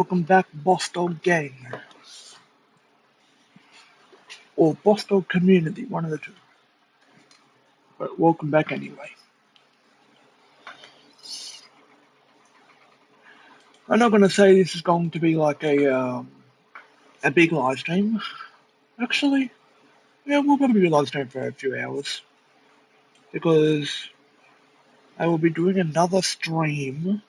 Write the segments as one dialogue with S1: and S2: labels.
S1: Welcome back, Boss Dog Gang, or Boss Dog Community, one of the two. But welcome back anyway. I'm not going to say this is going to be like a big live stream. Actually, yeah, we'll probably be live stream for a few hours because I will be doing another stream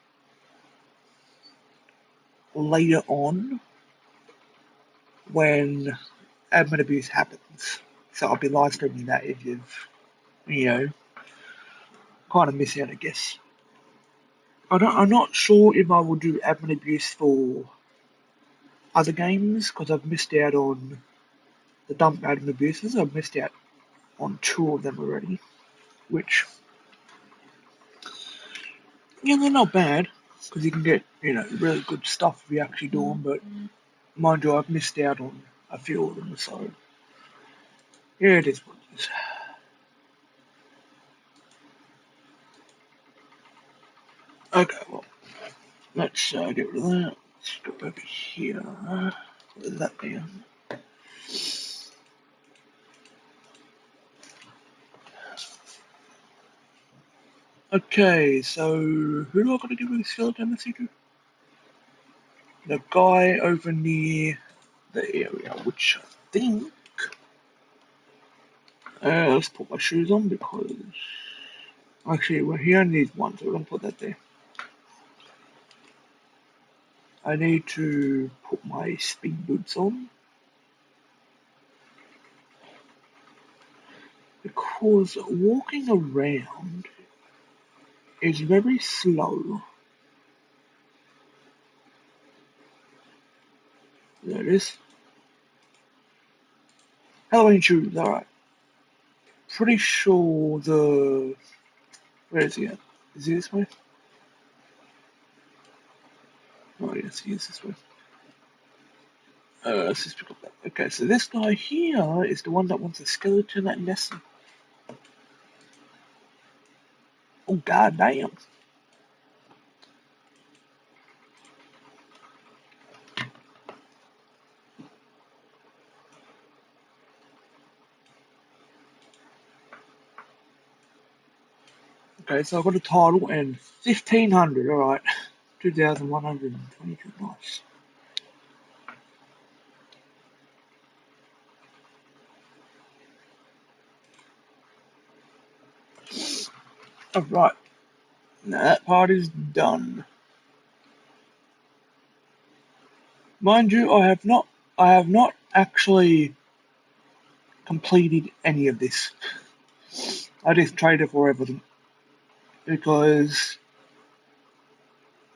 S1: later on when admin abuse happens. So I'll be live streaming that if you know, kind of miss out, I guess. I'm not sure if I will do admin abuse for other games because I've missed out on the dump admin abuses. I've missed out on two of them already, which, yeah, they're not bad because you can get, really good stuff if you actually do them, but mind you, I've missed out on a few of them, so yeah, it is what it is. Okay, well, let's get rid of that. Let's go over here. Put that down. Okay, so who do I got to give a skeleton message to? The guy over near the area, which I think. Let's put my shoes on because actually, well, he only needs one, so we're gonna put that there. I need to put my speed boots on because walking around is very slow. There it is. Halloween shoes, alright. Pretty sure the. Where is he at? Is he this way? Oh, yes, he is this way. Let's just pick up that. Okay, so this guy here is the one that wants a skeleton at Nessie. Oh, god damn. Okay, so I've got a title and 1500, alright. 2122, nice. Alright, now that part is done. Mind you, I have not actually completed any of this. I just traded for everything because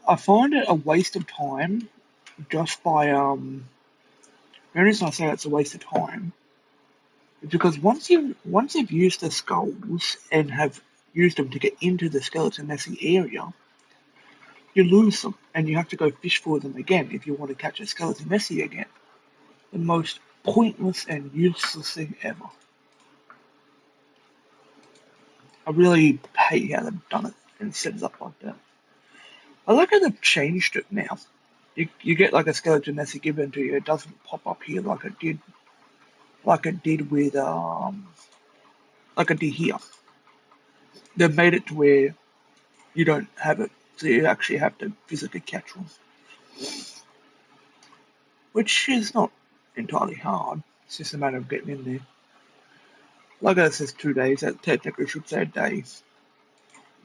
S1: I find it a waste of time just by the reason I say it's a waste of time is because once you've used the skulls and have used them to get into the skeleton messy area, you lose them and you have to go fish for them again if you want to catch a skeleton messy again. The most pointless and useless thing ever. I really hate how they've done it and set it up like that. I like how they've changed it now. You get like a skeleton messy given to you, it doesn't pop up here like it did with like it did here. They've made it to where you don't have it, so you actually have to physically catch one, which is not entirely hard. It's just a matter of getting in there. Like it says 2 days, that technically should say a day.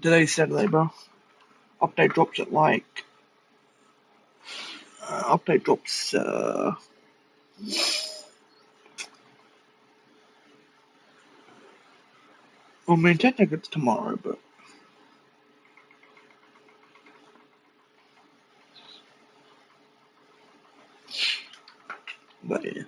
S1: Today's Saturday, bro. Update drops at like update drops. I mean, technically it's tomorrow, but yeah.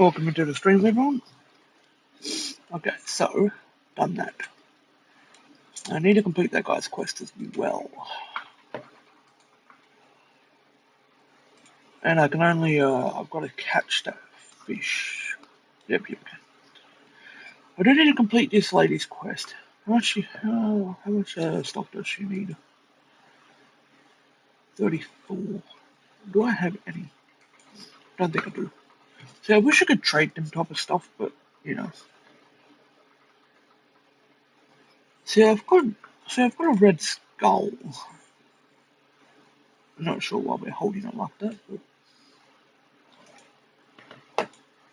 S1: Welcome into the stream, everyone. Okay, so, done that. I need to complete that guy's quest as well. And I can only, I've got to catch that fish. Yep. I do need to complete this lady's quest. How much stock does she need? 34. Do I have any? Don't think I do. See, I wish I could trade them type of stuff, but, you know. See, I've got a red skull. I'm not sure why we're holding it like that, but...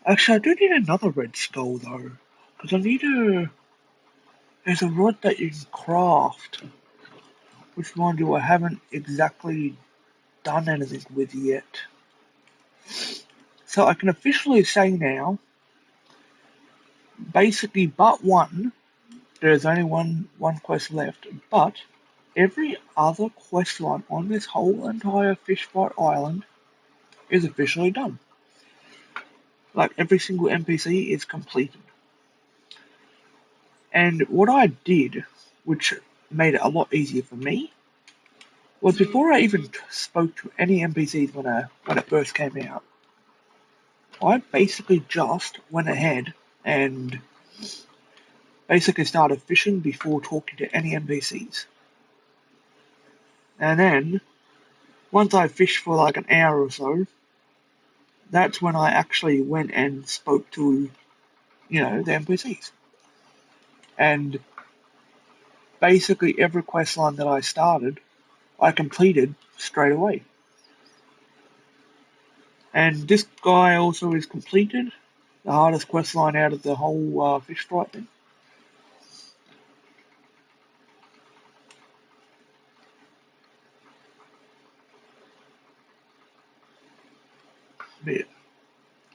S1: Actually, I do need another red skull, though. Because I need a... There's a rod that you can craft. Which, mind you, I haven't exactly done anything with yet. So I can officially say now, basically but one, there's only one quest left, but every other quest line on this whole entire Fish Fight Island is officially done. Like every single NPC is completed. And what I did, which made it a lot easier for me, was before I even spoke to any NPCs when it first came out, I basically just went ahead and basically started fishing before talking to any NPCs. And then, once I fished for like an hour or so, that's when I actually went and spoke to, the NPCs. And basically every quest line that I started, I completed straight away. And this guy also is completed, the hardest quest line out of the whole fish fight thing.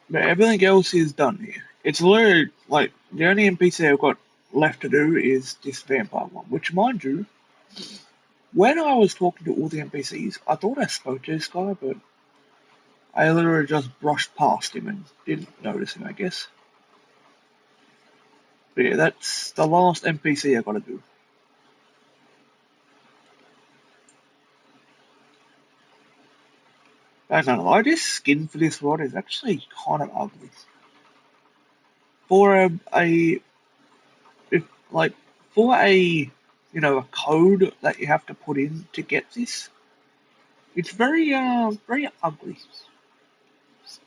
S1: But everything else is done here. It's literally, like, the only NPC I've got left to do is this vampire one, which, mind you, when I was talking to all the NPCs, I thought I spoke to this guy, but I literally just brushed past him and didn't notice him, I guess. But yeah, that's the last NPC I gotta do. I'm not gonna lie, this skin for this rod is actually kind of ugly. For if, like, for a code that you have to put in to get this, it's very ugly.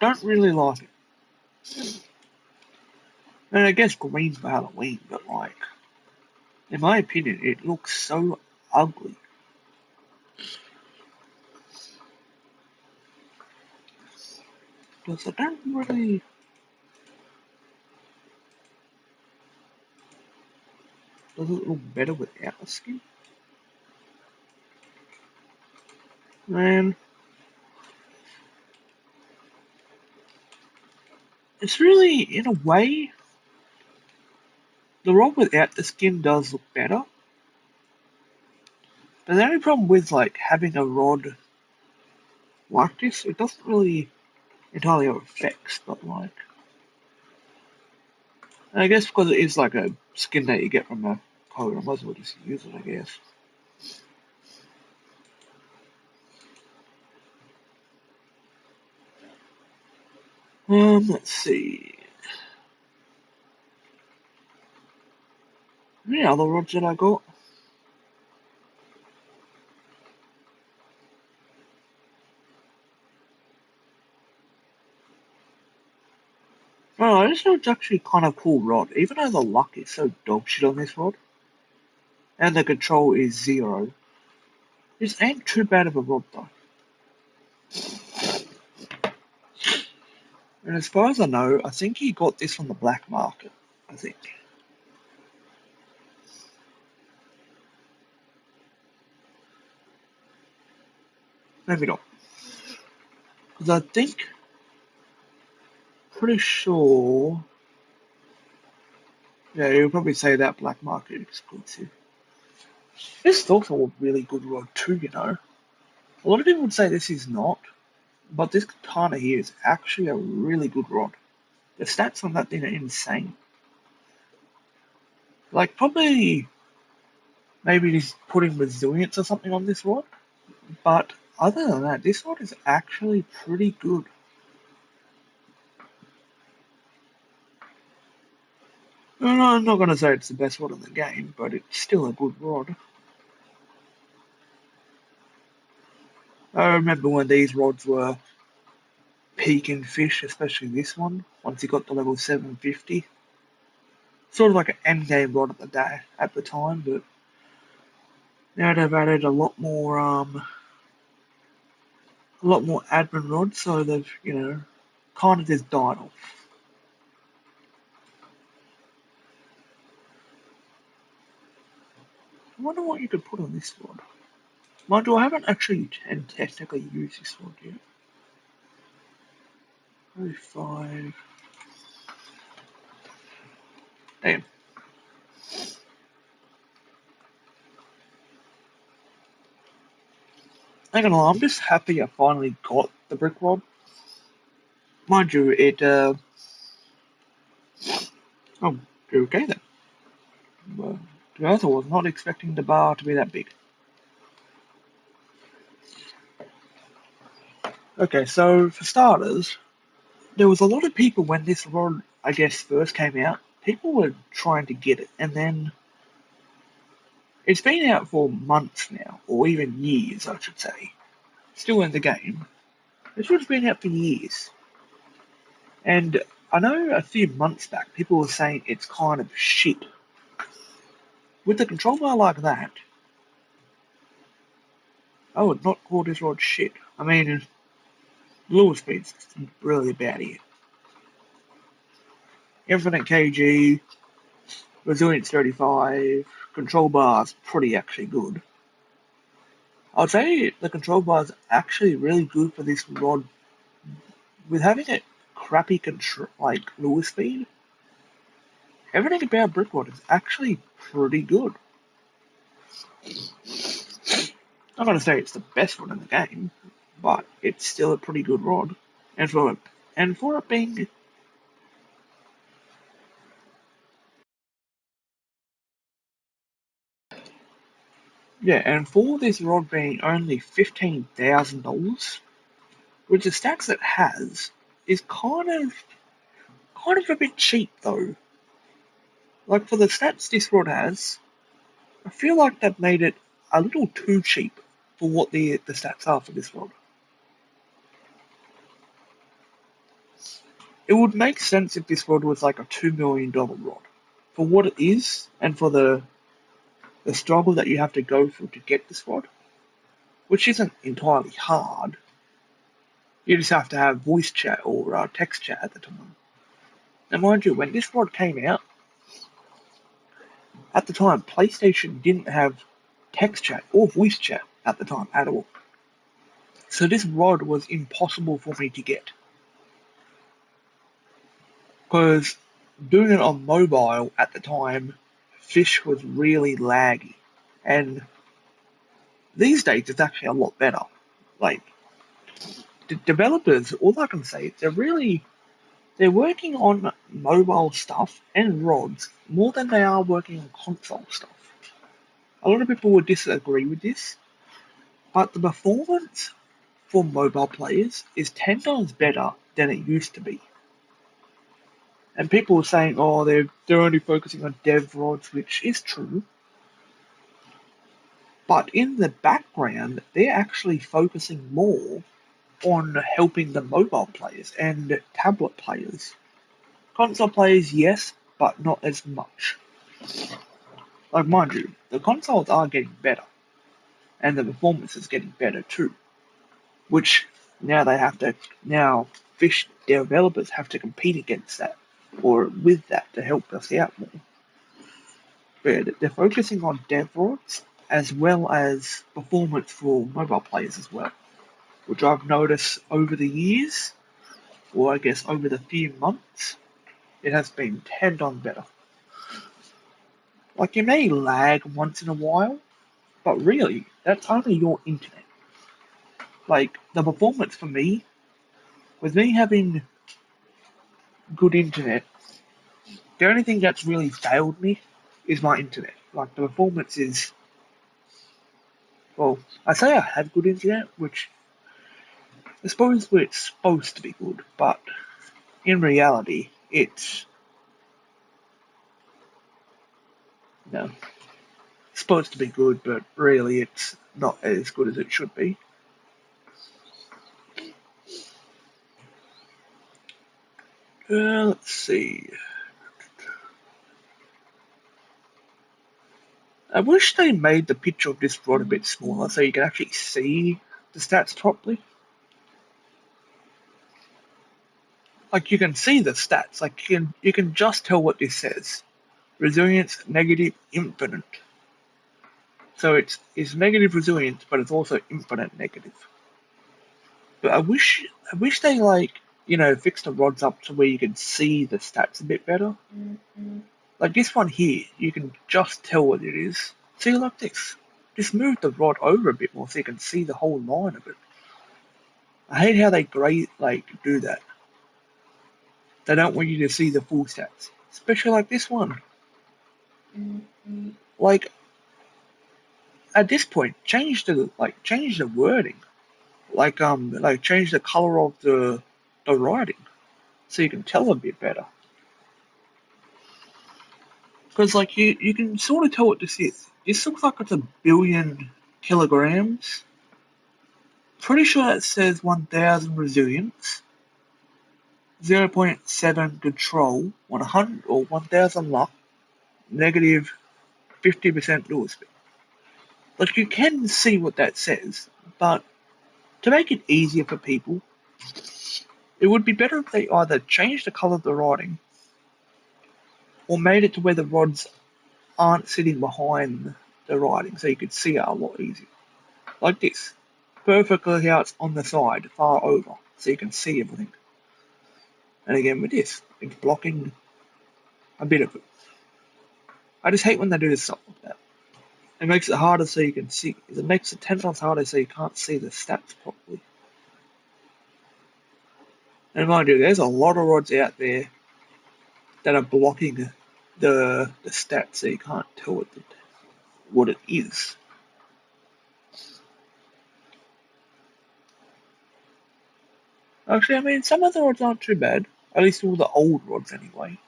S1: Don't really like it. And I guess green's for Halloween, but like, in my opinion, it looks so ugly. Because I don't really... Does it look better without the skin? Man, it's really, in a way, the rod without the skin does look better. But the only problem with like having a rod like this, it doesn't really entirely have effects, but like, I guess because it is like a skin that you get from a code, I might as well just use it, I guess. Let's see. Any other rods that I got? Oh, this rod's actually kind of cool rod, even though the luck is so dog shit on this rod, and the control is 0. This ain't too bad of a rod though. And as far as I know, I think he got this from the black market, I think. Maybe not. Because I think, pretty sure, yeah, you'll probably say that black market exclusive. This is also a really good rod too, you know. A lot of people would say this is not, but this katana here is actually a really good rod. The stats on that thing are insane. Like probably maybe just putting resilience or something on this rod, but other than that, this rod is actually pretty good. And I'm not going to say it's the best rod in the game, but it's still a good rod. I remember when these rods were peaking fish, especially this one, once you got to level 750. Sort of like an end game rod at the time, but now they've added a lot more admin rods, so they've, kind of just died off. I wonder what you could put on this rod. Mind you, I haven't actually technically used this rod yet. 35. Damn. Hang on, I'm just happy I finally got the brick rod. Mind you, oh, okay then. Well, to be honest, I was not expecting the bar to be that big. Okay, so for starters, there was a lot of people when this rod, I guess, first came out. People were trying to get it, and then it's been out for months now, or even years, I should say. Still in the game. This rod's been out for years. And I know a few months back, people were saying it's kind of shit. With the control bar like that, I would not call this rod shit. I mean, lure speed's really about it. Infinite KG, resilience 35, control bar's pretty actually good. I'd say the control bar's actually really good for this rod. With having a crappy control, like lure speed, everything about Brick Rod is actually pretty good. I'm not gonna say it's the best rod in the game, but it's still a pretty good rod. And for it being and for this rod being only $15,000, which the stats it has, is kind of a bit cheap though. Like for the stats this rod has, I feel like they've made it a little too cheap for what the stats are for this rod. It would make sense if this rod was like a $2 million rod. For what it is, and for the struggle that you have to go through to get this rod, which isn't entirely hard. You just have to have voice chat or text chat at the time. Now, mind you, when this rod came out, at the time, PlayStation didn't have text chat or voice chat at the time at all. So this rod was impossible for me to get. Because doing it on mobile at the time, Fish was really laggy. And these days, it's actually a lot better. Like, the developers, all I can say, they're working on mobile stuff and rods more than they are working on console stuff. A lot of people would disagree with this, but the performance for mobile players is 10 times better than it used to be. And people are saying, oh, they're only focusing on dev rods, which is true. But in the background, they're actually focusing more on helping the mobile players and tablet players. Console players, yes, but not as much. Like, mind you, the consoles are getting better, and the performance is getting better too. Which now Fish developers have to compete against that, or with that to help us out more. But they're focusing on dev rods as well as performance for mobile players as well, which I've noticed over the years, or I guess over the few months, it has been 10 times better. Like, you may lag once in a while, but really, that's only your internet. Like, the performance for me, with me having good internet. The only thing that's really failed me is my internet. Like the performance is, well, I say I have good internet, which I suppose it's supposed to be good, but in reality, it's, you know, supposed to be good, but really it's not as good as it should be. Let's see. I wish they made the picture of this rod a bit smaller so you can actually see the stats properly. Like you can see the stats, like you can just tell what this says. Resilience negative infinite. So it's negative resilience, but it's also infinite negative. But I wish they fixed the rods up to where you can see the stats a bit better. Like this one here, you can just tell what it is. See, like this. Just move the rod over a bit more so you can see the whole line of it. I hate how they do that. They don't want you to see the full stats, especially like this one. Like at this point, change the wording. Like change the color of the writing so you can tell a bit better. Because like you can sort of tell what this is. This looks like it's 1 billion kilograms. Pretty sure it says 1,000 resilience, 0.7 control, 100 or 1,000 luck, negative 50% lure speed. Like you can see what that says, but to make it easier for people, it would be better if they either changed the color of the writing or made it to where the rods aren't sitting behind the writing so you could see it a lot easier. Like this. Perfectly how it's on the side, far over, so you can see everything. And again with this, it's blocking a bit of it. I just hate when they do stuff like that. It makes it harder so you can see. It makes it 10 times harder so you can't see the stats properly. And mind you, there's a lot of rods out there that are blocking the stats so you can't tell what it is. Actually, I mean, some of the rods aren't too bad. At least all the old rods anyway.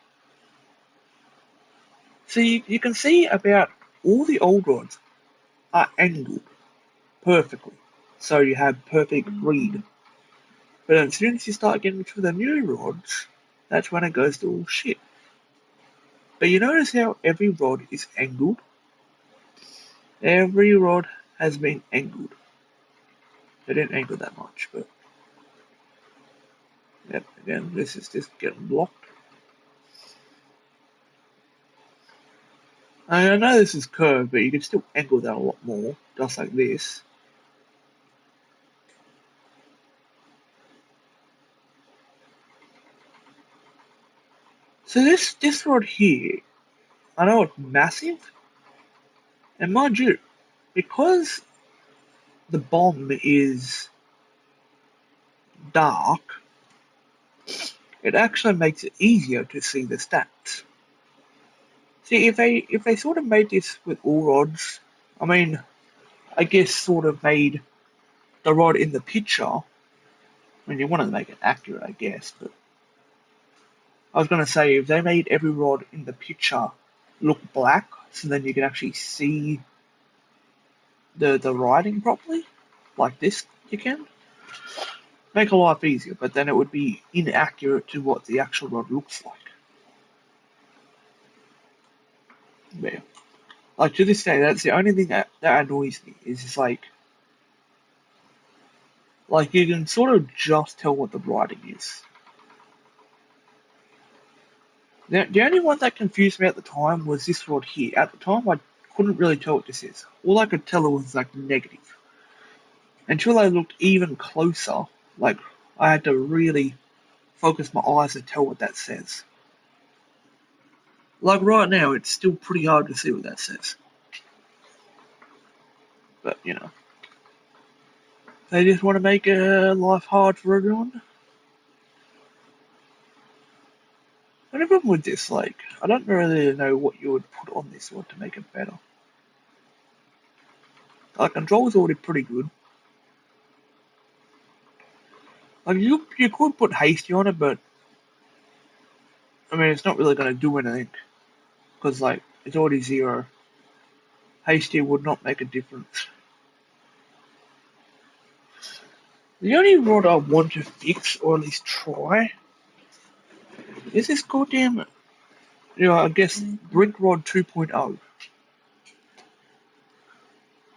S1: So you can see about all the old rods are angled perfectly. So you have perfect read. But as soon as you start getting to the new rods, that's when it goes to all shit. But you notice how every rod is angled? Every rod has been angled. They didn't angle that much, but yep, again, this is just getting blocked. I know this is curved, but you can still angle that a lot more, just like this. So this rod here, I know it's massive, and mind you, because the bomb is dark, it actually makes it easier to see the stats. See, if they sort of made this with all rods, I mean, I guess sort of made the rod in the picture. I mean, you want to make it accurate, I guess, but I was going to say if they made every rod in the picture look black, so then you can actually see the writing properly, like this, you can make a life easier. But then it would be inaccurate to what the actual rod looks like. Yeah. Like to this day, that's the only thing that annoys me is just like you can sort of just tell what the writing is. The only one that confused me at the time was this rod here. At the time, I couldn't really tell what this is. All I could tell was like negative. Until I looked even closer, like I had to really focus my eyes to tell what that says. Like right now, it's still pretty hard to see what that says. But they just want to make life hard for everyone. The only problem with this, like, I don't really know what you would put on this one to make it better. Like, control is already pretty good. Like, you could put hasty on it, but I mean, it's not really going to do anything because, like, it's already zero. Hasty would not make a difference. The only rod I want to fix, or at least try, is this goddamn, I guess, Brick Rod 2.0.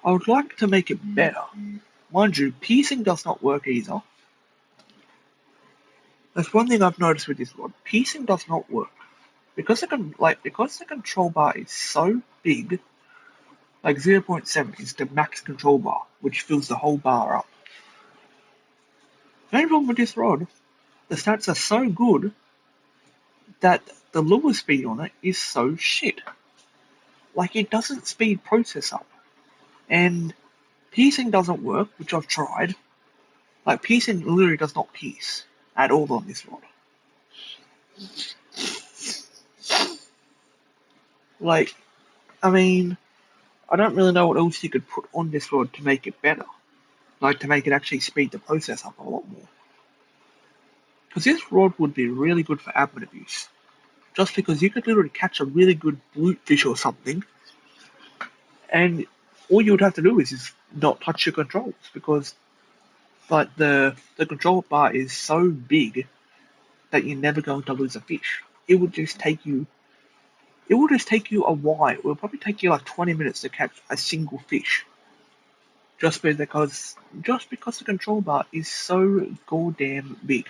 S1: I would like to make it better. Mind you, piercing does not work either. That's one thing I've noticed with this rod. Piercing does not work. Because the control bar is so big, like 0.7 is the max control bar, which fills the whole bar up. The only problem with this rod, the stats are so good that the lure speed on it is so shit. Like, it doesn't speed process up. And piercing doesn't work, which I've tried. Like, piercing literally does not pierce at all on this rod. Like, I mean, I don't really know what else you could put on this rod to make it better. Like, to make it actually speed the process up a lot more. Because this rod would be really good for admin abuse. Just because you could literally catch a really good bluefish or something, and all you would have to do is not touch your controls because like the control bar is so big that you're never going to lose a fish. It will just take you a while. It will probably take you like 20 minutes to catch a single fish. Just because the control bar is so goddamn big.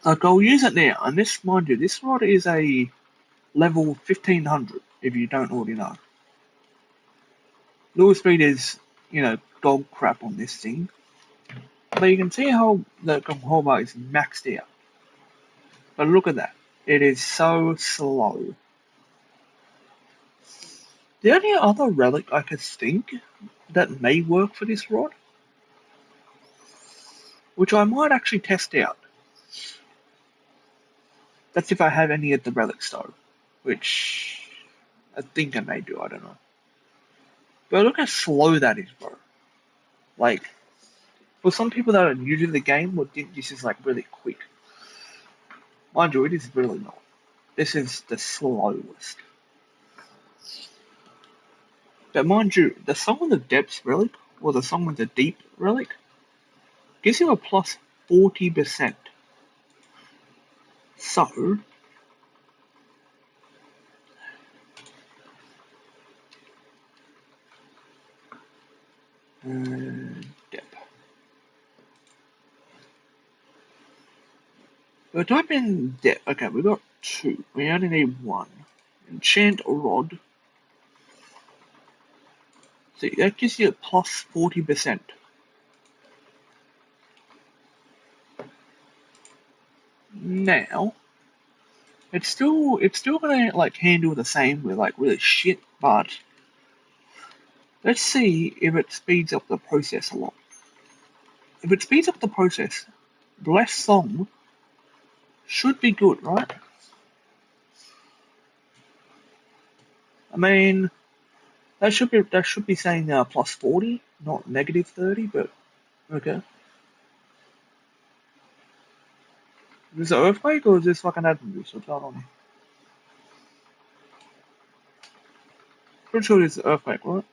S1: Like, I'll use it now, and this, mind you, this rod is a level 1500, if you don't already know. Lure speed is, dog crap on this thing. But you can see how the control bar is maxed out. But look at that. It is so slow. The only other relic I could think that may work for this rod, which I might actually test out. That's if I have any of the relics though, which I think I may do, I don't know. But look how slow that is, bro. Like, for some people that are new to the game would think this is like really quick. Mind you, it is really not. This is the slowest. But mind you, the Song of the Depths relic, or the Song of the Deep relic, gives you a plus 40%. So, depth. We're typing depth. Okay, we got two. We only need one. Enchant Rod. See, that gives you a plus 40%. Now, it's still gonna like handle the same with like really shit, but let's see if it speeds up the process a lot. If it speeds up the process, Blessed Song should be good, right? I mean, that should be saying plus 40, not negative 30, but okay. Is this an earthquake or is this like an admin boost? What's going on here? Pretty sure it's an earthquake, right?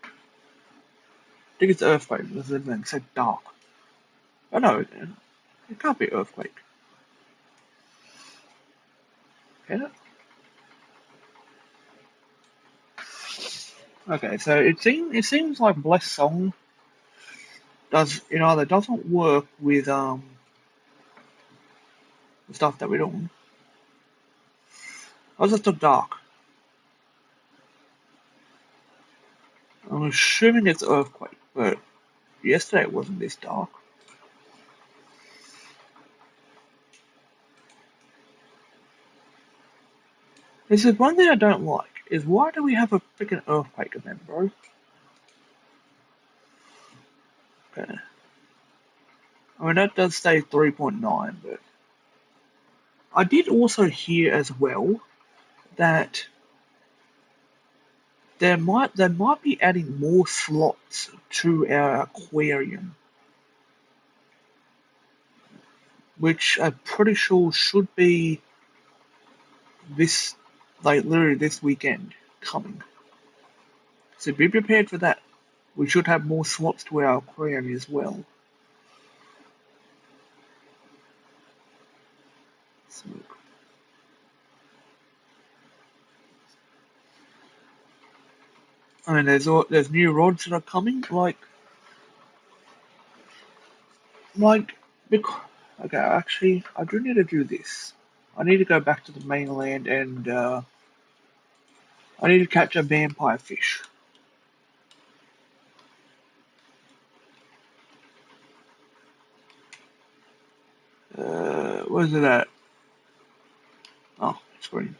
S1: I think it's an earthquake because it's so dark. Oh no, it can't be an earthquake. Can it? Okay, so it seems like Blessed Song that doesn't work with the stuff that we're doing. I was just look dark. I'm assuming it's earthquake, but yesterday it wasn't this dark. This is one thing I don't like, is why do we have a freaking earthquake event, bro? Okay. I mean, that does say 3.9, but I did also hear as well that they might be adding more slots to our aquarium, which I'm pretty sure should be this, like literally this weekend coming. So be prepared for that. We should have more slots to our aquarium as well. So, I mean, there's new rods that are coming, like because okay, actually, I do need to do this. I need to go back to the mainland and I need to catch a vampire fish. Where's it at? Oh, screen.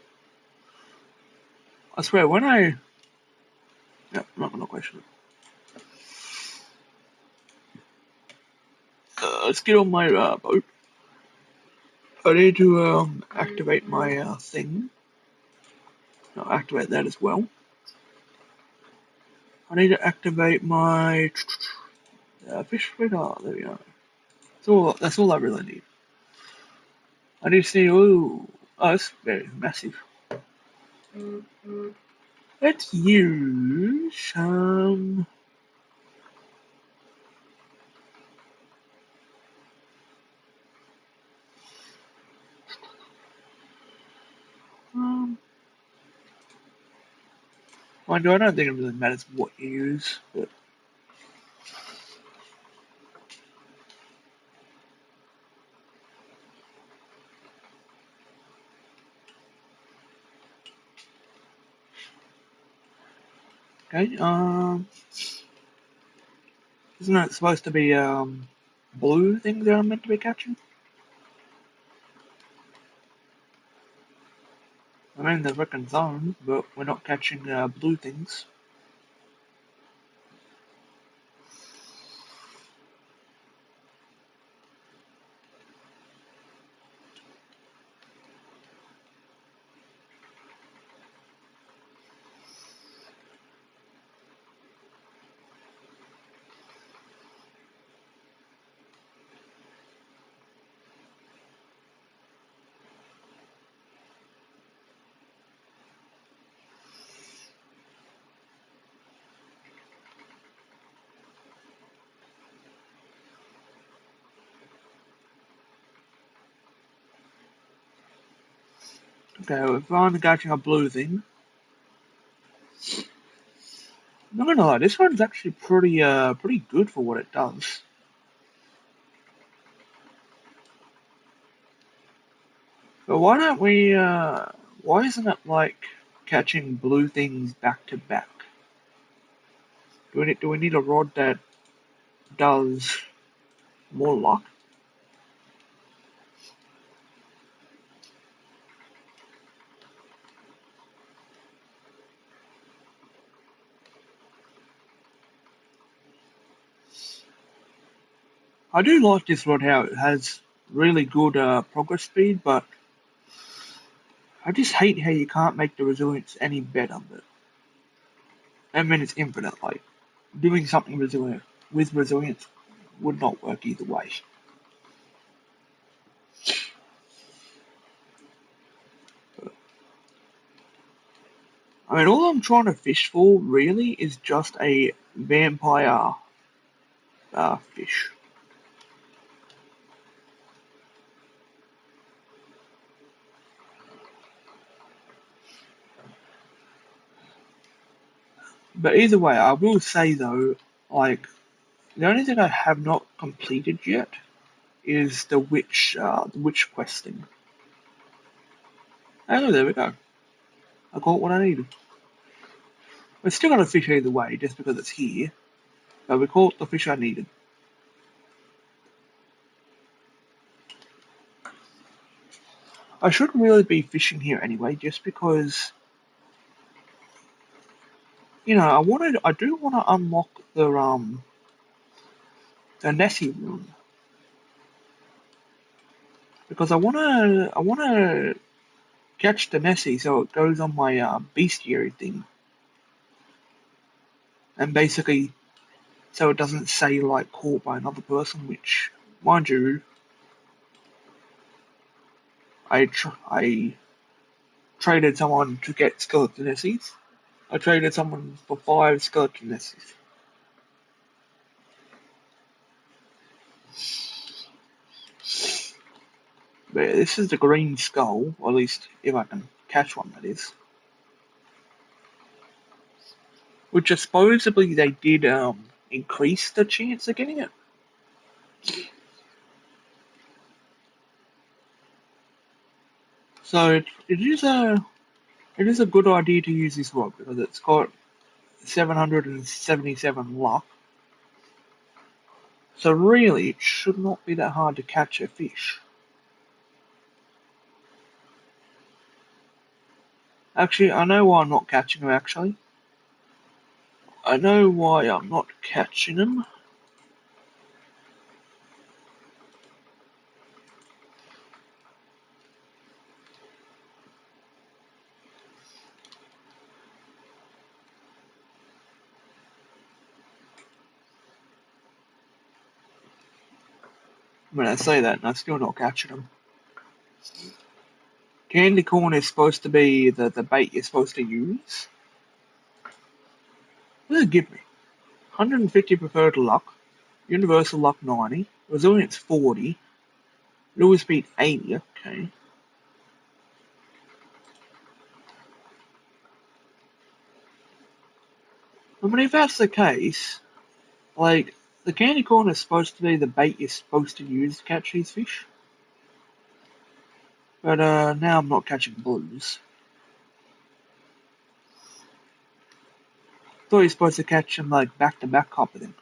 S1: I swear, when I yeah, I'm not gonna question it. Let's get on my boat. I need to activate my thing. I'll activate that as well. I need to activate my fish radar. There we go. That's all I really need. I need to see. Ooh, oh, it's very massive. Let's use some. Um, Mind you, I don't think it really matters what you use, but okay. Isn't it supposed to be blue things that I'm meant to be catching? I mean, the frickin' zone, but we're not catching blue things. Okay, we're finally catching a blue thing. Not gonna lie, this one's actually pretty good for what it does. But why don't we? Why isn't it like catching blue things back to back? Do we need a rod that does more luck? I do like this rod how it has really good progress speed, but I just hate how you can't make the resilience any better. But I mean, it's infinite. Like doing something resilient with resilience would not work either way. But, I mean, all I'm trying to fish for really is just a vampire fish. But either way, I will say though, like the only thing I have not completed yet is the witch questing. Oh, there we go. I got what I needed. We're still gonna fish either way, just because it's here. But we caught the fish I needed. I shouldn't really be fishing here anyway, just because I do want to unlock the Nessie room. because I wanna catch the Nessie so it goes on my bestiary thing, and basically so it doesn't say like caught by another person, which, mind you, I traded someone to get skeleton Nessies. I traded someone for 5 skeleton Nessies. But yeah, this is the green skull, or at least if I can catch one, that is. Which supposedly they did increase the chance of getting it. So it is a good idea to use this rod because it's got 777 luck. So really, it should not be that hard to catch a fish. Actually, I know why I'm not catching them. Actually, I know why I'm not catching them. When I say that, and I'm still not catching them. Candy corn is supposed to be the bait you're supposed to use. What does it give me? 150 preferred luck, universal luck 90, resilience 40, lure speed 80. Okay. I mean, if that's the case, like, the candy corn is supposed to be the bait you're supposed to use to catch these fish. But now I'm not catching blues. Thought you're supposed to catch them like back to back type of thing.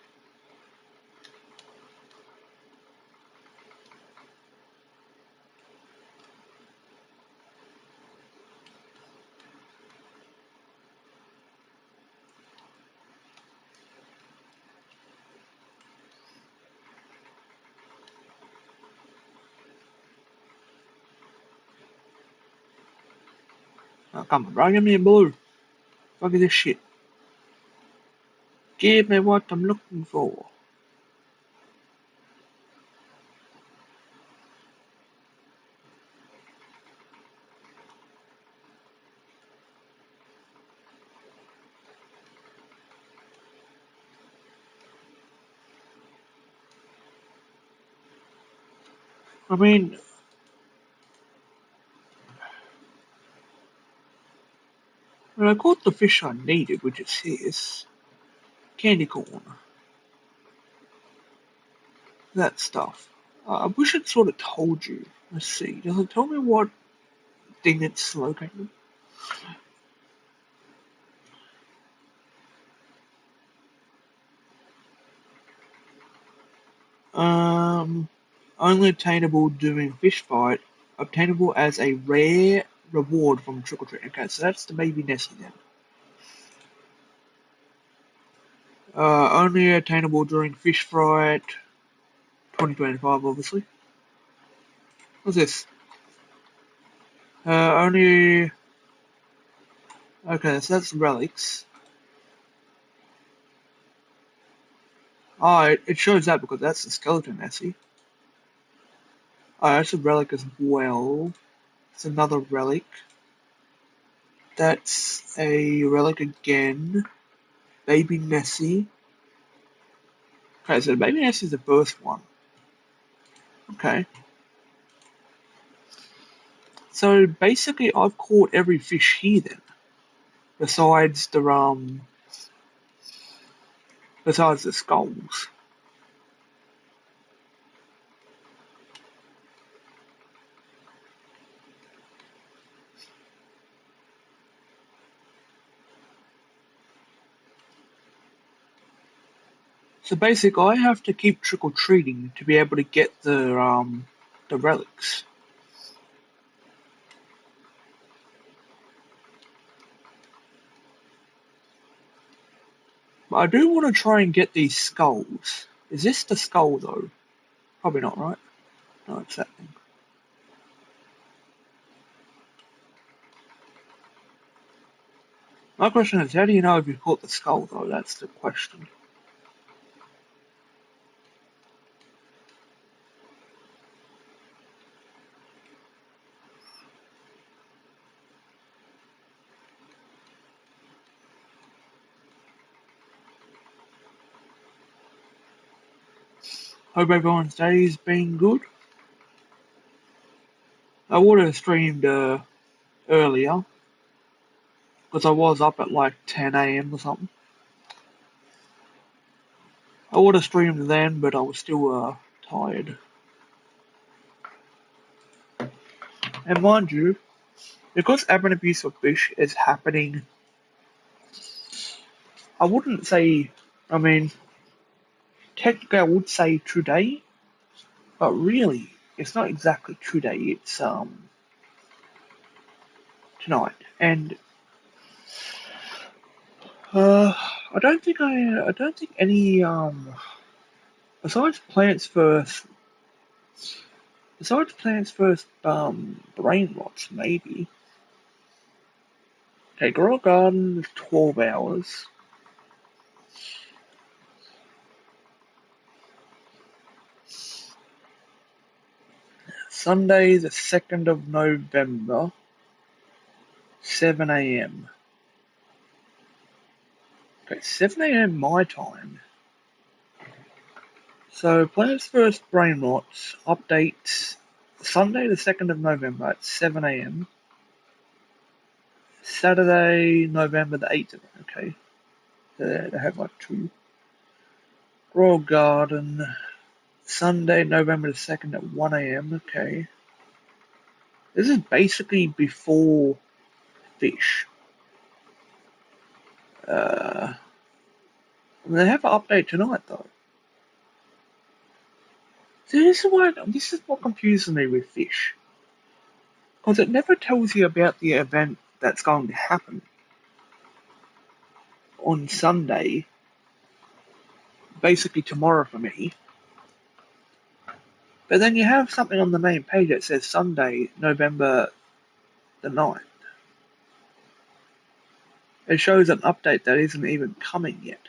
S1: Oh, come on, bro, give me a blue. Fuck is this shit. Give me what I'm looking for. I mean, when I caught the fish I needed, which is his, candy corn, that stuff. I wish it sort of told you. Let's see. Does it tell me what thing it's located? Um, only obtainable during fish fight. Obtainable as a rare reward from Trick or Treat. Okay, so that's the baby Nessie then. Only attainable during fish fight 2025, obviously. What's this? Only. Okay, so that's relics. Oh, it shows that because that's the skeleton Nessie. Oh, that's a relic as well. It's another relic. That's a relic again. Baby Nessie. Okay, so Baby Nessie is the first one. Okay. So basically, I've caught every fish here then, besides besides the skulls. So basically, I have to keep trick or treating to be able to get the relics. But I do want to try and get these skulls. Is this the skull though? Probably not, right? No, it's that thing. My question is, how do you know if you caught the skull, though? That's the question. Hope everyone's day's been good. I would have streamed earlier, because I was up at like 10 a.m. or something. I would have streamed then, but I was still tired. And mind you, because abuse of fish is happening, I wouldn't say, I mean, technically I would say today, but really, it's not exactly today, it's tonight. And I don't think any besides Plants First brain rots maybe. Okay, Grow Garden is 12 hours. Sunday the 2nd of November, 7 a.m. Okay, 7 a.m. my time. So Plants First brain rots updates Sunday the 2nd of November at 7 a.m. Saturday, November the 8th. Okay, they have like two. Royal Garden, Sunday, November the 2nd at 1 a.m. Okay. This is basically before Fish. They have an update tonight though. See, this is what confuses me with Fish. Because it never tells you about the event that's going to happen on Sunday, basically tomorrow for me. But then you have something on the main page that says Sunday, November the 9th. It shows an update that isn't even coming yet.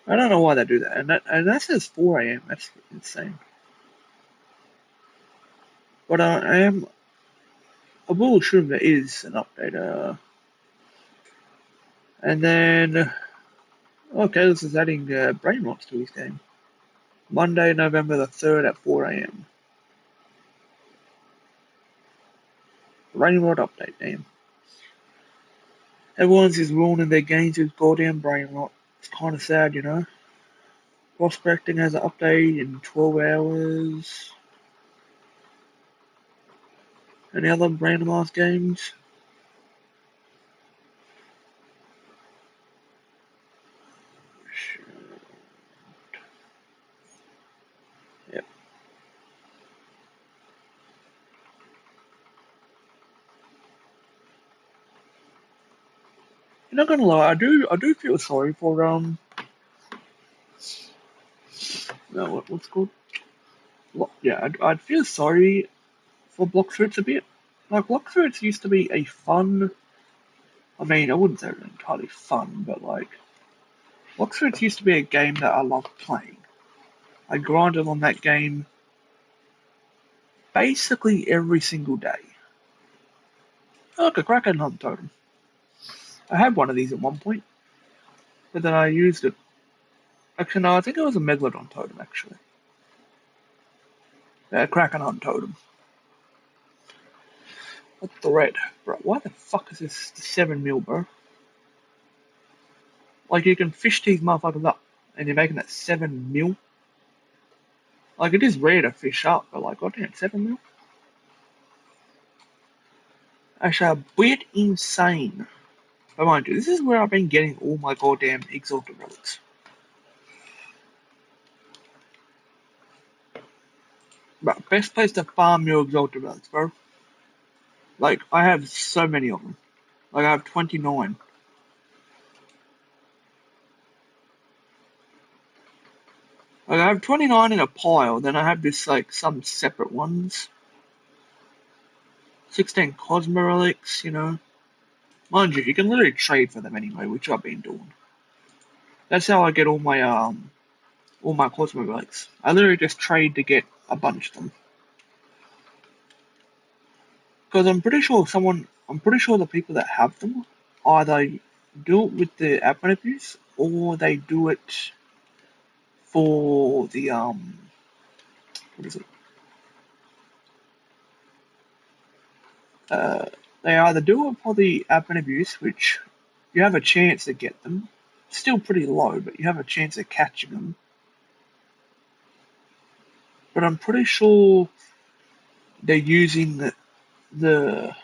S1: I don't know why they do that. And that says 4 a.m. That's insane. But I will assume there is an update. And then, okay, this is adding brain rots to his game. Monday, November the 3rd at 4 a.m. Brain rot update, damn. Everyone's just ruining their games with goddamn brain rot. It's kind of sad, you know. Prospecting has an update in 12 hours. Any other randomized games? Yep. You're not gonna lie, I do feel sorry for no, what's it called? Yeah, I'd feel sorry for Block Fruits a bit. Like Block Fruits used to be a fun. I mean, I wouldn't say entirely fun, but like Block Fruits used to be a game that I loved playing. I grinded on that game basically every single day. Oh, look, a Kraken Hunt totem. I had one of these at one point, but then I used it. Actually, no, I think it was a Megalodon totem, actually. Kraken Hunt totem. What the red? Bro, why the fuck is this 7 mil, bro? Like, you can fish these motherfuckers up, and you're making that 7 mil? Like, it is rare to fish up, but like, goddamn, 7 mil? Actually, a bit insane. But mind you, this is where I've been getting all my goddamn exalted relics. But best place to farm your exalted relics, bro. Like, I have so many of them. Like, I have 29. Like I have 29 in a pile, then I have this like some separate ones. 16 Cosmo relics, you know. Mind you, you can literally trade for them anyway, which I've been doing. That's how I get all my Cosmo relics. I literally just trade to get a bunch of them. Because I'm pretty sure the people that have them either do it with the admin abuse or they do it for the what is it? Uh, they either do it for the admin abuse, which you have a chance to get them. Still pretty low, but you have a chance of catching them. But I'm pretty sure they're using the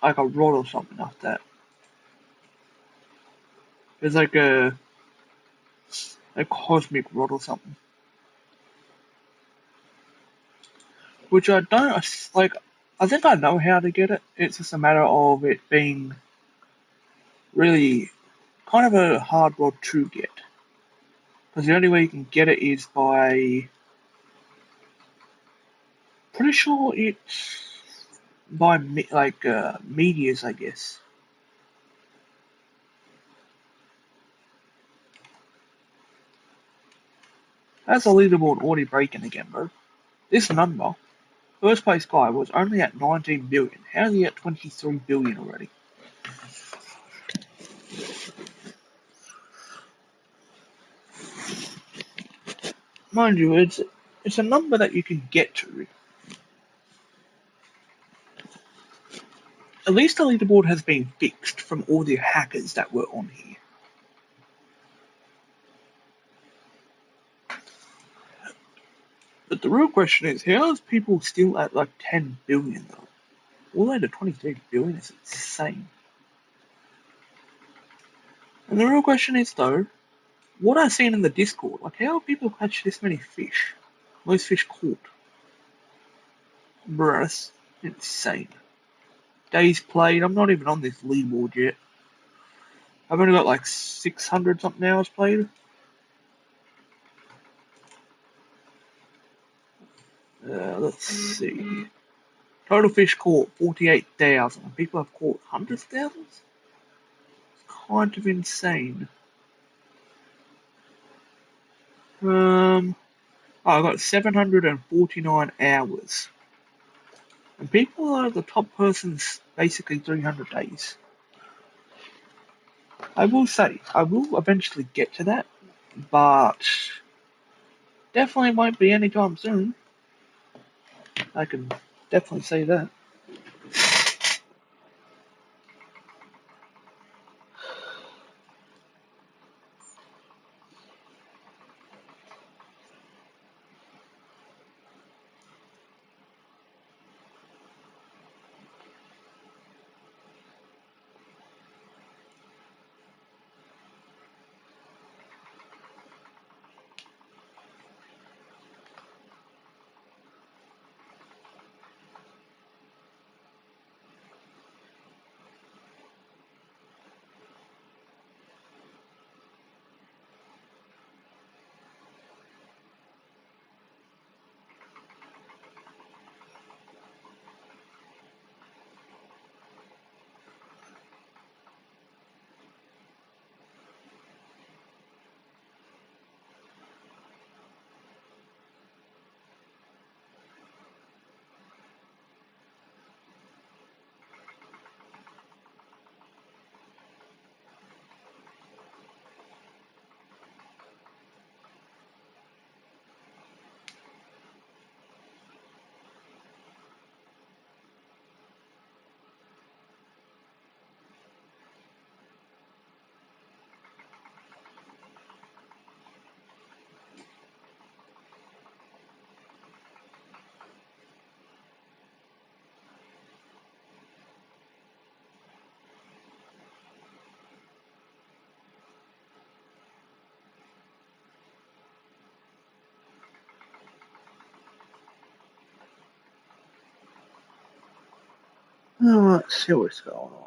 S1: like a rod or something like that. There's like a cosmic rod or something, which I don't like. I think I know how to get it. It's just a matter of it being really kind of a hard rod to get. Because the only way you can get it is by, pretty sure it's by meteors, I guess. That's a leaderboard already breaking again, bro. This number, first place guy, was only at 19 billion. How's he at 23 billion already? Mind you, it's a number that you can get to. At least the leaderboard has been fixed from all the hackers that were on here. But the real question is, how is people still at like 10 billion though? All the way to 23 billion is insane. And the real question is though, what I've seen in the Discord, like how do people catch this many fish? Most fish caught. Bruh, that's insane. Days played, I'm not even on this leaderboard yet. I've only got like 600 something hours played. Let's see. Total fish caught 48,000. People have caught hundreds of thousands? Kind of insane. Um, I got 749 hours. And people are the top person's basically 300 days. I will say, I will eventually get to that, but definitely won't be anytime soon. I can definitely say that. Let's see what's going on.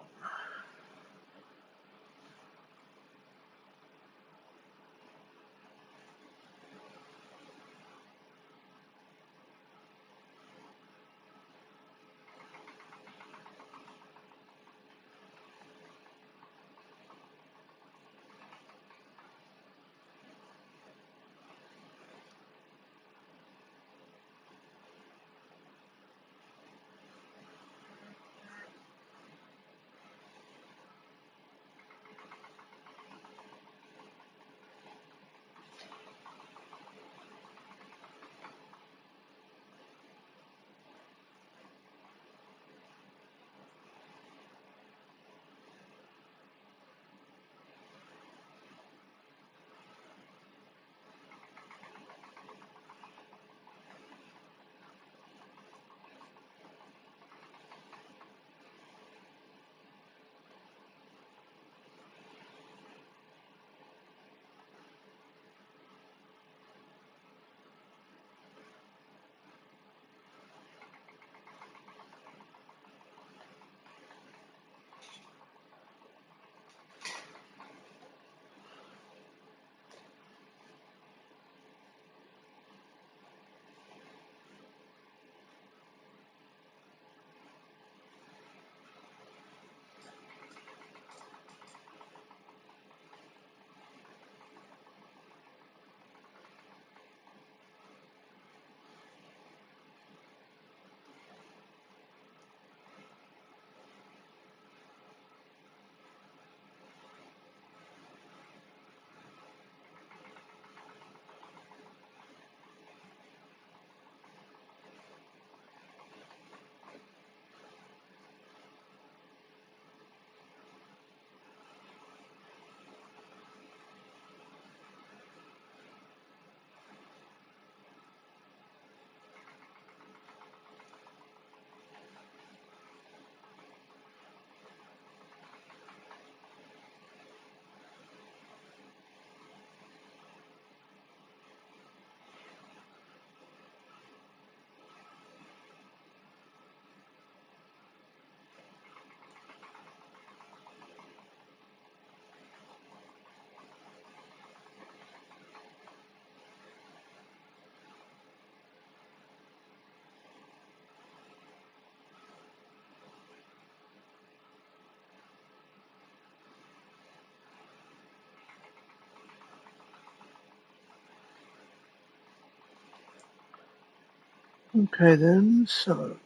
S1: Okay then, so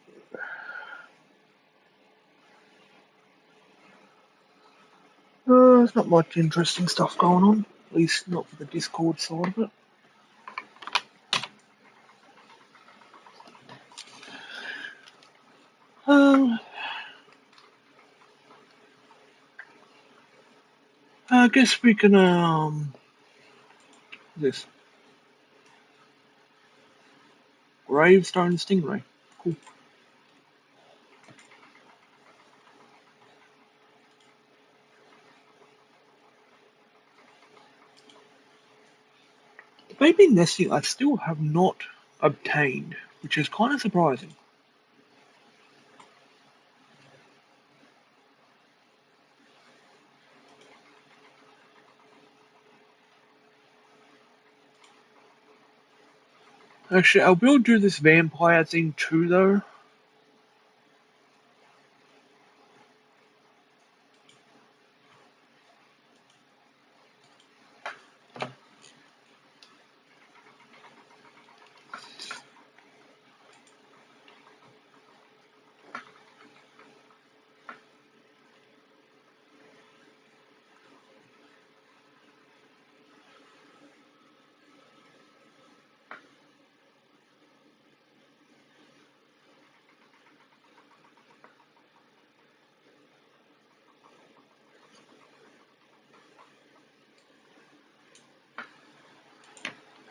S1: there's not much interesting stuff going on, at least not for the Discord side of it. Um, I guess we can this gravestone stingray. Cool. The baby nesting I still have not obtained, which is kind of surprising. Actually, I will do this vampire thing too, though.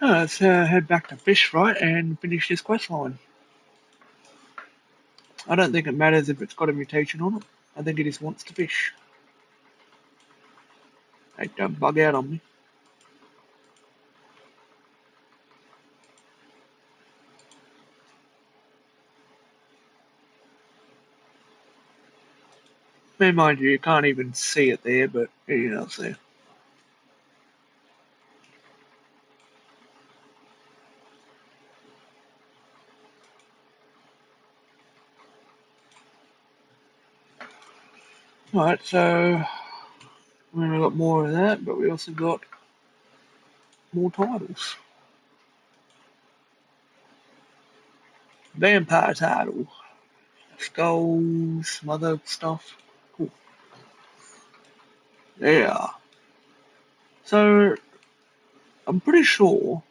S1: Let's head back to Fish, right, and finish this quest line. I don't think it matters if it's got a mutation on it. I think it just wants to fish. Hey, don't bug out on me. Man, mind you, you can't even see it there, but you know, it's there. Alright, so we've got more of that, but we also got more titles. Vampire title, skulls, some other stuff. Cool. Yeah. So I'm pretty sure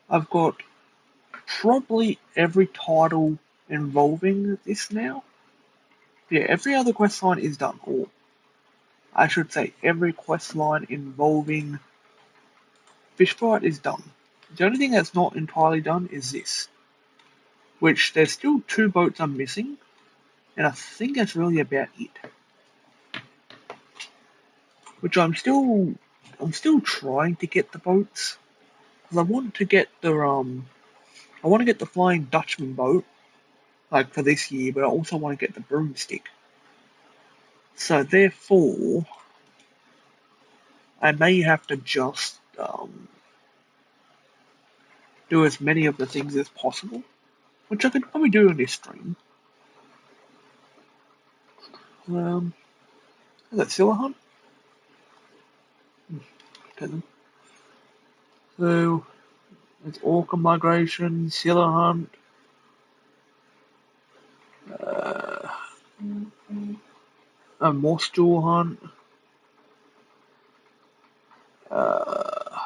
S1: I've got probably every title involving this now. Yeah, every other quest line is done, or I should say, every quest line involving Fishbite is done. The only thing that's not entirely done is this, which there's still 2 boats I'm missing, and I think that's really about it. Which I'm still trying to get the boats because I want to get the Flying Dutchman boat like for this year, but I also want to get the broomstick. So therefore, I may have to just do as many of the things as possible, which I could probably do in this stream. Um, is that Scylla Hunt? Okay then. So it's Orca Migration, Scylla Hunt, uh, a Moss Hunt, uh,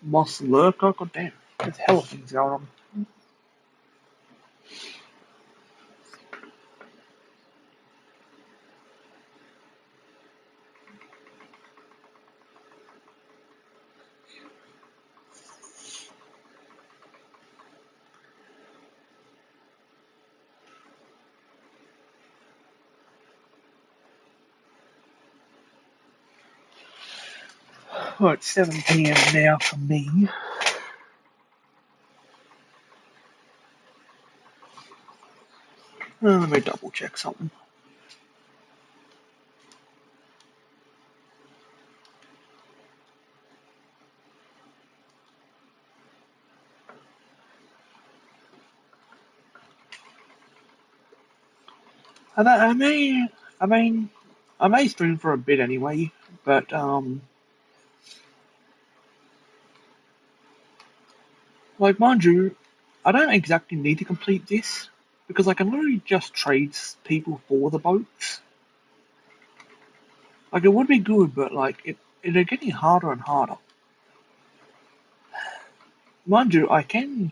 S1: Moss Lurker. God damn, there's hell of things going on. Well, it's 7 p.m. now for me. Let me double check something. I may, I mean, I may stream for a bit anyway, but like mind you, I don't exactly need to complete this because I can literally just trade people for the boats. Like it would be good, but like it'll getting harder and harder. Mind you, I can.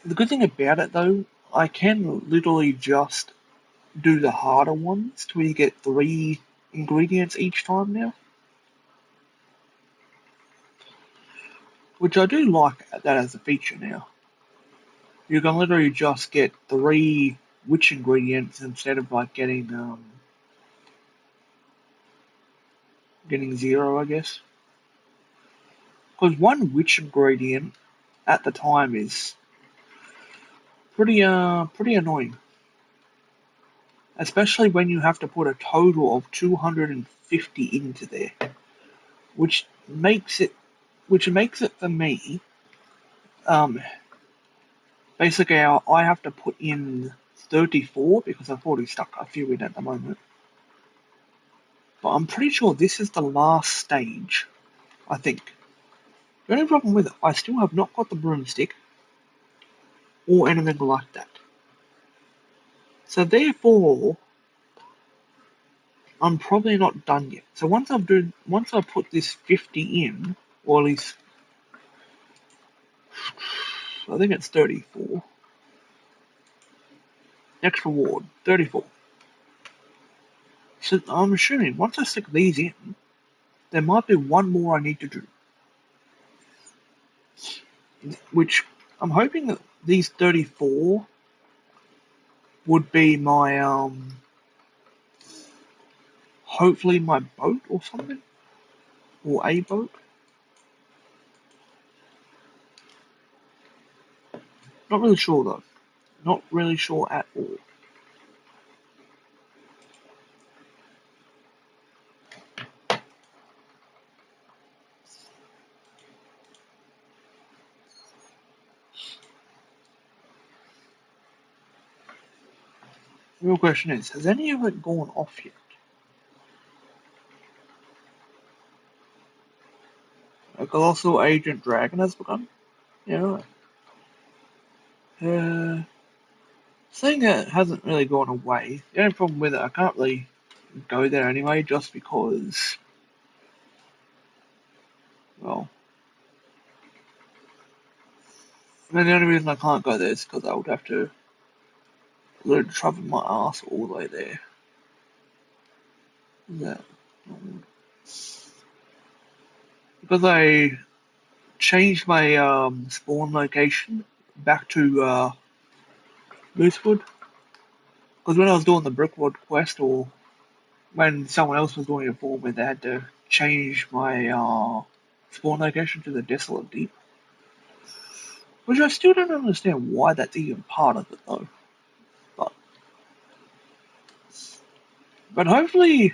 S1: The good thing about it though, I can literally just do the harder ones to where you get 3 ingredients each time now, which I do like that as a feature now. You can literally just get 3 ingredients instead of like getting 0, I guess. Because one witch ingredient at the time is pretty annoying, especially when you have to put a total of 250 into there, which makes it for me um basically I have to put in 34 because I've already stuck a few in at the moment. But I'm pretty sure this is the last stage, I think. The only problem with it, I still have not got the broomstick or anything like that. So therefore, I'm probably not done yet. So once I put this 50 in, or at least I think it's 34. Next reward, 34. So I'm assuming once I stick these in, there might be one more I need to do. Which I'm hoping that these 34 would be my hopefully my boat or something. Or a boat. Not really sure though. Not really sure at all. The real question is, has any of it gone off yet? A Colossal Agent Dragon has begun? Yeah. Saying that it hasn't really gone away. The only problem with it, I can't really go there anyway, just because, well, I mean, the only reason I can't go there is because I would have to literally travel my ass all the way there. Yeah. Because I changed my spawn location back to Moosewood. Because when I was doing the Brickwood quest, or when someone else was doing it for me, they had to change my spawn location to the Desolate Deep. Which I still don't understand why that's even part of it though. But but hopefully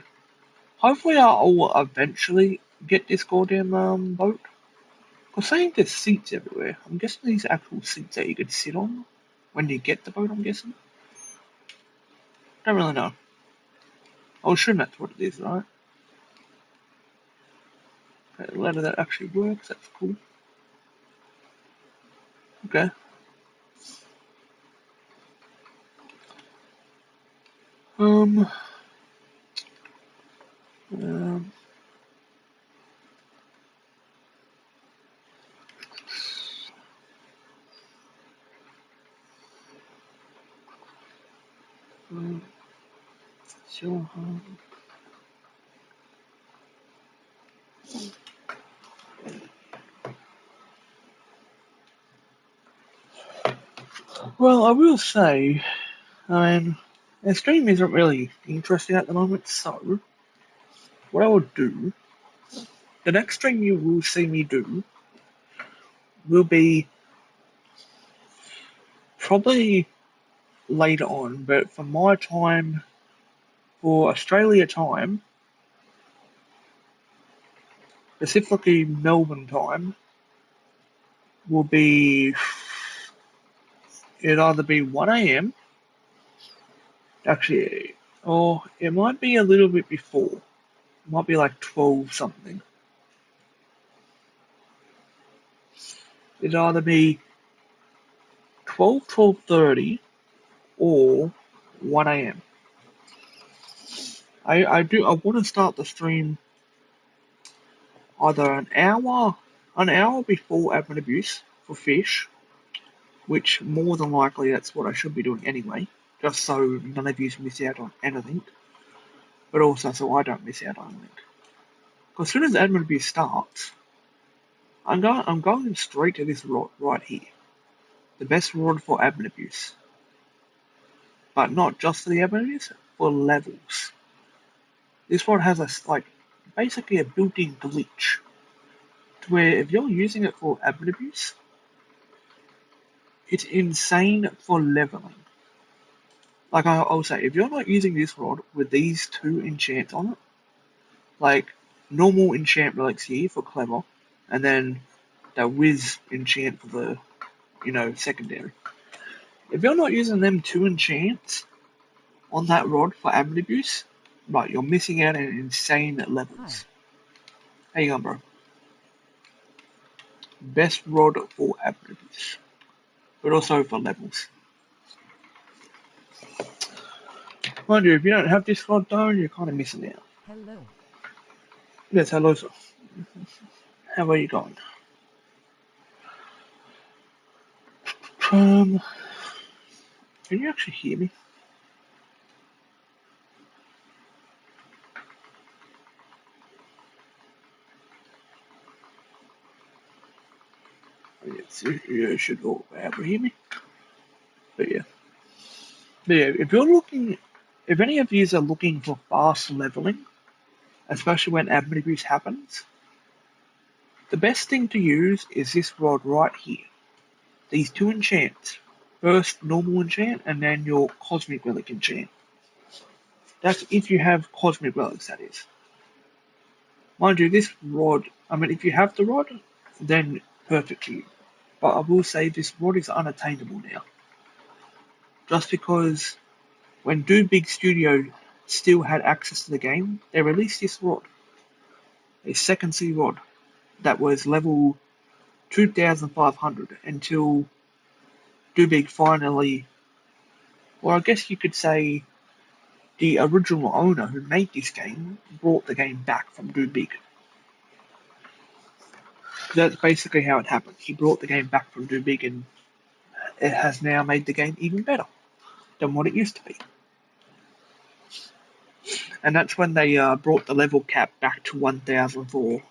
S1: I'll eventually get this goddamn boat. Cause saying there's seats everywhere, I'm guessing these are actual seats that you could sit on when you get the boat. I'm guessing. Don't really know. I'll assume that's what it is, right? Okay, a ladder that actually works. That's cool. Okay. Um. um so, well, I will say, I mean, the stream isn't really interesting at the moment, so what I will do, the next stream you will see me do will be probably later on, but for my time, for Australia time, specifically Melbourne time, will be it'll either be 1 a.m. actually, or it might be a little bit before. It might be like 12 something. It'll either be 12, 12:30 or 1 a.m. I want to start the stream either an hour before admin abuse for fish, which more than likely that's what I should be doing anyway, just so none of you miss out on anything, but also so I don't miss out on anything. Because as soon as admin abuse starts, I'm going straight to this rod right here, the best rod for admin abuse, but not just for the admin abuse, for levels. This rod has basically a built-in glitch to where if you're using it for admin abuse, it's insane for leveling. Like I'll say, if you're not using this rod with these two enchants on it, like normal enchant relics here for clever, and then the whiz enchant for the, secondary. If you're not using them two enchants on that rod for admin abuse, right, you're missing out on insane levels. How you going, bro? Best rod for admin abuse, but also for levels. Mind you, if you don't have this rod though, you're kind of missing out.
S2: Hello.
S1: Yes, hello, sir. How are you going? Can you actually hear me? Yes, you should all be able to hear me. But yeah. If any of you are looking for fast leveling, especially when admin abuse happens, the best thing to use is this rod right here. These two enchants. First normal enchant and then your cosmic relic enchant. That's if you have cosmic relics, that is. Mind you, this rod, if you have the rod, then perfect for you. But I will say this rod is unattainable now. Just because when Do Big Studio still had access to the game, they released this rod, a second C rod, that was level 2,500 until Do Big finally, well, I guess you could say the original owner who made this game brought the game back from Do Big. That's basically how it happened. He brought the game back from Do Big and it has now made the game even better than what it used to be. And that's when they brought the level cap back to 1,000 for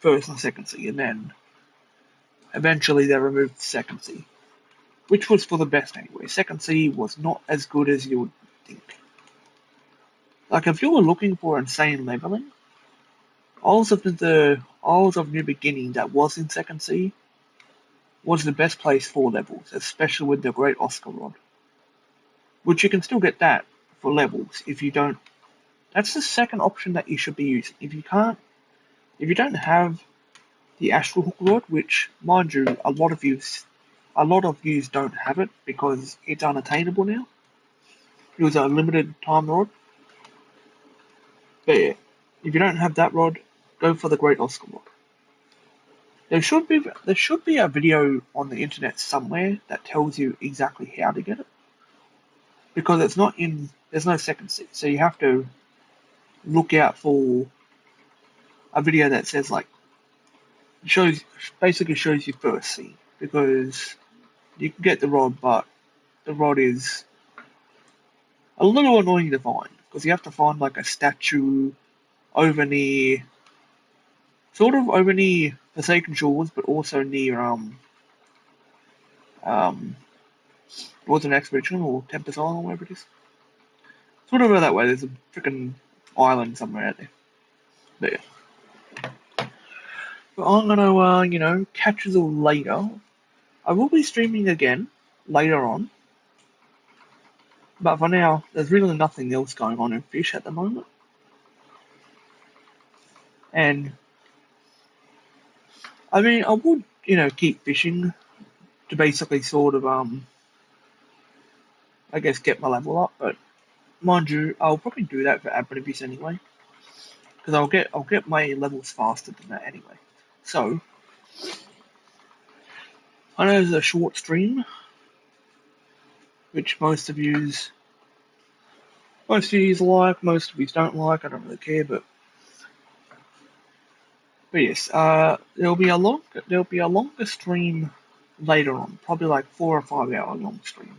S1: first and second C, and then eventually they removed the second C, which was for the best anyway. Second C was not as good as you would think. Like if you were looking for insane leveling, Isles of New Beginning that was in second C was the best place for levels, especially with the Great Oscar Rod. Which you can still get that for levels if you don't. That's the second option that you should be using. If you don't have the Astral Hook Rod, which, mind you, a lot of yous don't have it because it's unattainable now. It was a limited time rod. But yeah, if you don't have that rod, go for the Great Oscar Rod. There should be a video on the internet somewhere that tells you exactly how to get it. Because there's no second C, so you have to look out for a video that says basically shows you first C, because you can get the rod, but the rod is a little annoying to find because you have to find like a statue over near, sort of over near Forsaken Shores, but also near um Northern Expedition or Tempest Island, or whatever it is. Sort of over that way. There's a freaking island somewhere out there. But yeah. But I'm gonna catch you all later. I will be streaming again later on. But for now, there's really nothing else going on in Fish at the moment. And I would, keep fishing to basically sort of, I guess, get my level up. But mind you, I'll probably do that for Abernathy's anyway, because I'll get my levels faster than that anyway. So I know it's a short stream, which most of yous like, most of yous don't like. I don't really care, but yes, there'll be a longer stream later on, probably like 4 or 5 hour long stream,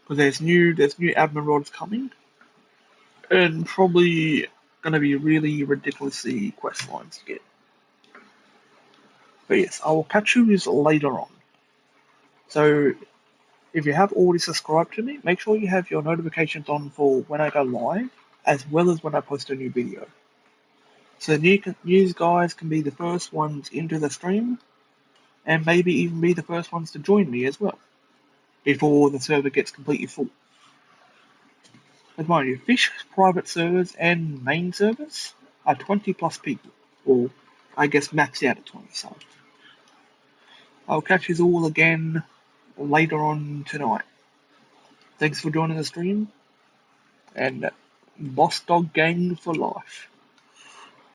S1: because there's new admin rods coming, and probably gonna be really ridiculously quest lines to get. But yes, I will catch you later on. So if you have already subscribed to me, make sure you have your notifications on for when I go live, as well as when I post a new video. So news guys can be the first ones into the stream, and maybe even be the first ones to join me as well, before the server gets completely full. But mind you, Fish private servers and main servers are 20 plus people, or I guess maxed out at 20, so I'll catch you all again later on tonight. Thanks for joining the stream, and Boss Dog Gang for life.